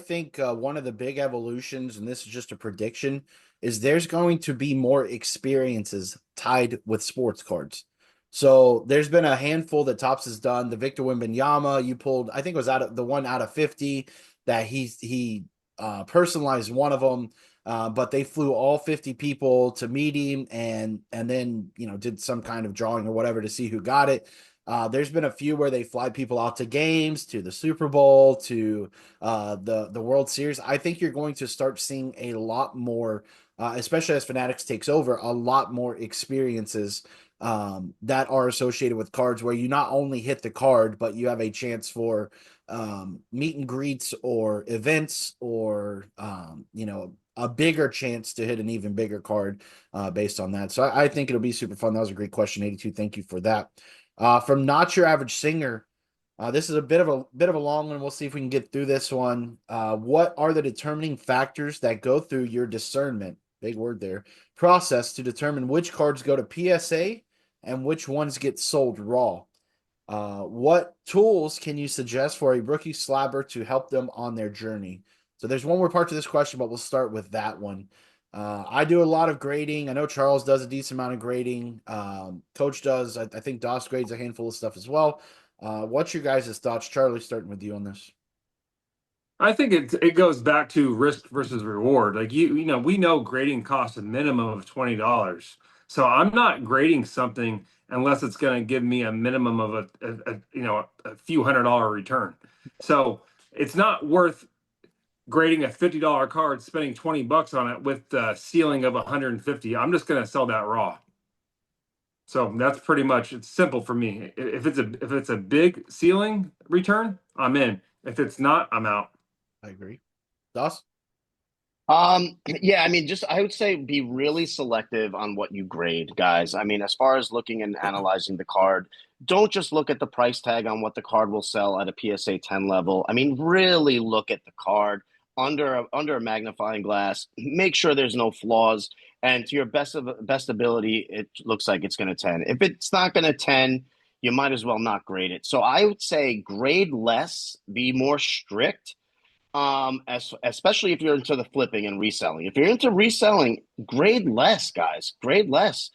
think one of the big evolutions, and this is just a prediction, is there's going to be more experiences tied with sports cards. So there's been a handful that Topps has done. The Victor Wembanyama, you pulled, I think it was out of the one out of 50 that he personalized one of them. But they flew all 50 people to meet him and then did some kind of drawing or whatever to see who got it. There's been a few where they fly people out to games, to the Super Bowl, to the World Series. I think you're going to start seeing a lot more, especially as Fanatics takes over, a lot more experiences that are associated with cards, where you not only hit the card, but you have a chance for meet and greets or events, or a bigger chance to hit an even bigger card based on that. So I think it'll be super fun. That was a great question, 82. Thank you for that. From Not Your Average Singer, this is a bit of a long one. We'll see if we can get through this one. What are the determining factors that go through your discernment, big word there, process to determine which cards go to PSA and which ones get sold raw? What tools can you suggest for a rookie slabber to help them on their journey? So there's one more part to this question, but we'll start with that one. I do a lot of grading. I know Charles does a decent amount of grading. Coach does. I think Doss grades a handful of stuff as well. What's your guys' thoughts? Charlie, starting with you on this. I think it goes back to risk versus reward. Like we know grading costs a minimum of $20. So I'm not grading something unless it's going to give me a minimum of a few $100 return. So it's not worth grading a $50 card, spending $20 on it with the ceiling of 150. I'm just going to sell that raw. So that's pretty much, it's simple for me. If it's a big ceiling return, I'm in. If it's not, I'm out. I agree. Doss? Yeah, I mean, just I would say be really selective on what you grade, guys. I mean, as far as looking and analyzing the card, don't just look at the price tag on what the card will sell at a PSA 10 level. I mean, really look at the card under a magnifying glass. Make sure there's no flaws, and to your best ability, it looks like it's going to 10. If it's not going to 10, you might as well not grade it. So I would say grade less, be more strict, especially if you're into the flipping and reselling. If you're into reselling, grade less, guys. Grade less.